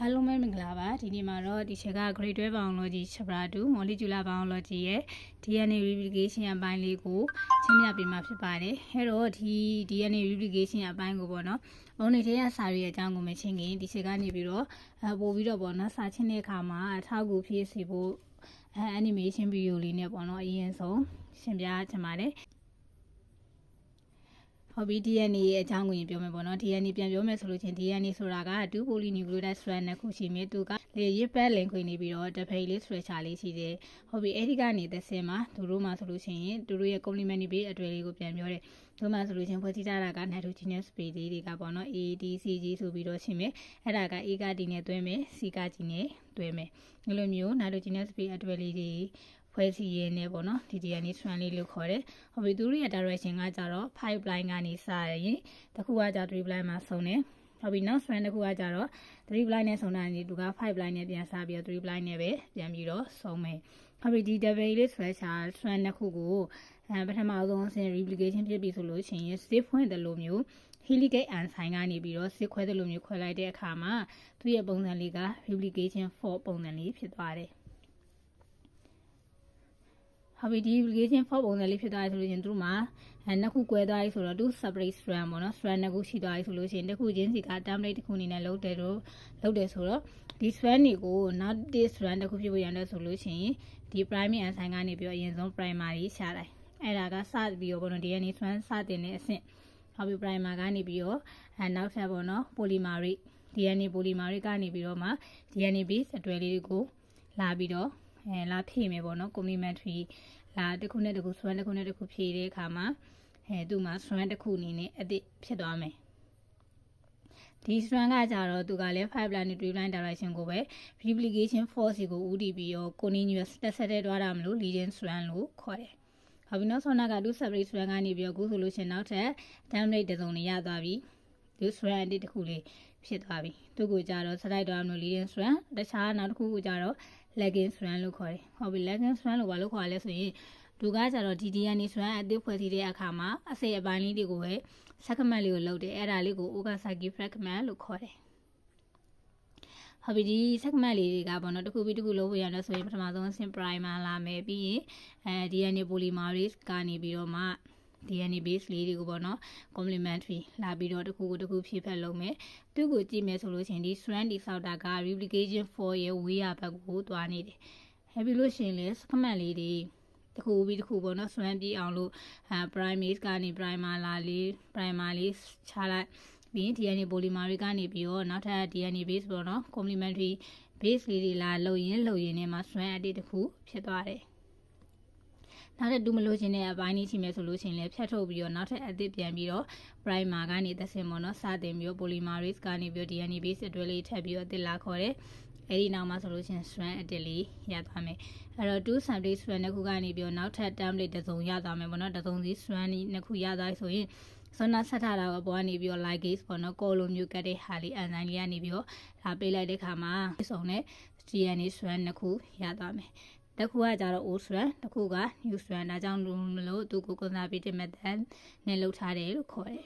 အားလုံးပဲမင်္ဂလာပါဒီနေ့မှာတော့ဒီချက်က grade 12 biology chapter 2 molecular biology ရဲ့ DNA replication အပိုင်းလေးကိုချင်းပြပေးမှာဖြစ်ပါတယ်အဲ့တော့ဒီ DNA replication အပိုင်းကိုပေါ့နော်ဘုံနေတဲ့စာရီရဲ့အကြောင်းကိုမချင်းခင်ဒီချက်ကနေပြီးတော့ပို့ပြီးတော့ပေါ့နော်စာချင်းတဲ့အခါမှာအထောက်အကူဖြစ်စေဖို့ animation video လေးနဲ့ပေါ့နော်အရင်ဆုံးရှင်းပြချင်ပါတယ်ဟုတ်ပြီ DNA ရဲ့အကြောင်းကိုပြောမယ်ပေါ့နော် DNA ပြန်ပြောမယ်ဆိုလို့ချင်း DNA ဆိုတာက2 polynucleotide strand နှစ်ခုရှိမြဲသူကလေရစ်ပတ်လင်ခွေနေပြီးတော့တဖိတ်လေး structure လေးရှိတယ်ဟုတ်ပြီအဲ့ဒီကနေသက်စင်မှာသူတို့မှာဆိုလို့ချင်းသူတို့ရဲ့ complementary base အတွဲလေးကိုပြန်ပြောတယ်သူတို့မှာဆိုလို့ချင်းဖွဲ့စည်းထားတာက nitrogenous base လေးတွေကပေါ့နော် A D C G ဆိုပြီးတော့ရှင်းမယ်အဲ့ဒါက A က D နဲ့တွဲမယ် C က G နဲ့တွဲမယ်ဒီလိုမျိုး nitrogenous base အတွဲလေးတွေဖွဲ့စည်းရင်းနဲ့ပေါ့နော်ဒီ DNA strand လေးလို့ခေါ်တယ်။ဟုတ်ပြီသူတို့ရဲ့ direction ကကြတော့ 5 line ကနေစရင်တစ်ခုကကြ3 line မှာဆုံးတယ်။ဟုတ်ပြီနောက် strand တစ်ခုကကြတော့3 line နဲ့ဆုံးတာနေသူက5 line နဲ့ပြန်စပြီးတော့3 line နဲ့ပဲပြန်ပြီးတော့ဆုံးမယ်။ဟုတ်ပြီဒီ doubleလေး structure strand တစ်ခုကိုပထမဆုံးအဆင့် replication ဖြစ်ပြီဆိုလို့ရှိရင် zip ဖွင့်တယ်လို့မျိုး helical enzyme ကနေပြီးတော့ zip ခွဲတယ်လို့မျိုးခွဲလိုက်တဲ့အခါမှာသူ့ရဲ့ပုံစံလေးက replication 4 ပုံစံလေးဖြစ်သွားတယ်။ဟုတ်ပြီဒီ replication 4 ပုံစံလေးဖြစ်သွားပြီဆိုလို့ရှင်သူတို့မှာနှစ်ခုကွဲသွားပြီဆိုတော့သူ separate strand ပေါ့နော် strand နှစ်ခုရှိသွားပြီဆိုလို့ရှင်တစ်ခုချင်းစီက template တစ်ခုအနေနဲ့လုပ်တယ်ဆိုတော့ဒီ strand တွေကိုနောက်တစ် strand တစ်ခုဖြစ်ဖို့ရတဲ့ဆိုလို့ရှင်ဒီ primary enzyme ကနေပြီးတော့အရင်ဆုံး primary ရှာလိုက်အဲ့ဒါကစပြီးတော့ပေါ့နော် DNA strand စတင်တဲ့အဆင့်ဟုတ်ပြီ primer ကနေပြီးတော့နောက်ထပ်ပေါ့နော် polymerase DNA polymerase ကနေပြီးတော့မှ DNA base အတွဲလေးကိုလာပြီးတော့လာဖြည့်မယ်ပေါ့နော် complementary လာတစ်ခုနဲ့တစ်ခု strand တစ်ခုနဲ့တစ်ခုဖြည့်တဲ့အခါမှာသူ့မှာ strand တစ်ခုအနေနဲ့အသစ်ဖြစ်သွားမယ်ဒီ strand ကကြတော့သူကလည်း 5 line နဲ့3 line direction ကိုပဲ replication force ကိုဦးတည်ပြီးတော့ continuous တက်ဆက်တဲ့တွားတာမလို့ leading strand လို့ခေါ်တယ်ဟုတ်ပြီနောက်ဆုံးကသူ separate strand ကနေပြီးတော့အခုဆိုလို့ရှင်နောက်ထပ် template တစ်စုံနဲ့ရသွားပြီသူ strand အသစ်တစ်ခုလေးဖြစ်သွားပြီသူကိုကြတော့ slide တွားမလို့ leading strand တခြားနောက်တစ်ခုကိုကြတော့ lagging strand လို့ခေါ်တယ်ဟုတ်ပြီ lagging strand လို့ဘာလို့ခေါ်ရလဲဆိုရင်သူကကြတော့ DNA strand အသစ်ဖွဲ့စည်းတဲ့အခါမှာအစိပ်အပိုင်းလေးတွေကိုပဲ segment လေးကိုလုပ်တယ်အဲ့ဒါလေးကို Okazaki fragment လို့ခေါ်တယ်ဟုတ်ပြီဒီ segment လေးတွေကပေါ့နော်တစ်ခုပြီးတစ်ခုလုပ်ဖို့ရတယ်ဆိုရင်ပထမဆုံးအဆင့် primer လာမယ်ပြီးရင်DNA polymerase ကနေပြီးတော့မှ DNA base လေးတွေကိုပေါ့နော် complementary လာပြီးတော့တစ်ခုကိုတစ်ခုဖြည့်ဖက်လုပ်မယ်သူ့ကိုကြည့်မယ်ဆိုလို့ရှိရင်ဒီ strand ဒီဆောက်တာက replication 4ရဲ့ဝေးရဘက်ကိုသွားနေတယ်အဲ့ပြီးလို့ရှိရင်လေ segment လေးတွေတစ်ခုပြီးတစ်ခုပေါ့နော် strand ပြီးအောင်လို့primase ကနေ primer လေးချလိုက်ပြီးရင် DNA polymerase ကနေပြီးတော့နောက်ထပ် DNA base ပေါ့နော် complementary base လေးတွေလာလုပ်ရင်နဲ့မှာ strand အသစ်တစ်ခုဖြစ်သွားတယ်နောက်ထပ်တူမလို့ခြင်းတဲ့အပိုင်းကြီးရှိမယ်ဆိုလို့ရှိရင်လည်းဖြတ်ထုတ်ပြီးတော့နောက်ထပ်အသစ်ပြန်ပြီးတော့ primer ကနေသက်စင်ပေါ့နော်စတင်ပြီးတော့ polymerase ကနေပြီးတော့ DNA base အတွဲလေးထပ်ပြီးတော့အသစ်လာခေါ်တယ်အဲ့ဒီနောက်မှာဆိုလို့ရှိရင် strand အသစ်လေးရသွားမယ်အဲ့တော့2 sample strand တစ်ခုကနေပြီးတော့နောက်ထပ် template တစ်စုံရသွားမယ်ပေါ့နော်တစ်စုံစီ strand နှစ်ခုရသွားဆိုရင်ဆွမ်းနာဆက်ထားတာကပေါ်ကနေပြီးတော့ ligase ပေါ့နော်ကောလိုမျိုးကတ်တဲ့ဟာလေး enzyme လေးကနေပြီးတော့လာပေးလိုက်တဲ့ခါမှာစုံနဲ့ DNA strand နှစ်ခုရသွားမယ်တစ်ခုကကြတော့ old strand တစ်ခုက new strand ဒါကြောင့်မလို့သူကို conservative method နဲ့လုပ်ထားတယ်လို့ခေါ်တယ်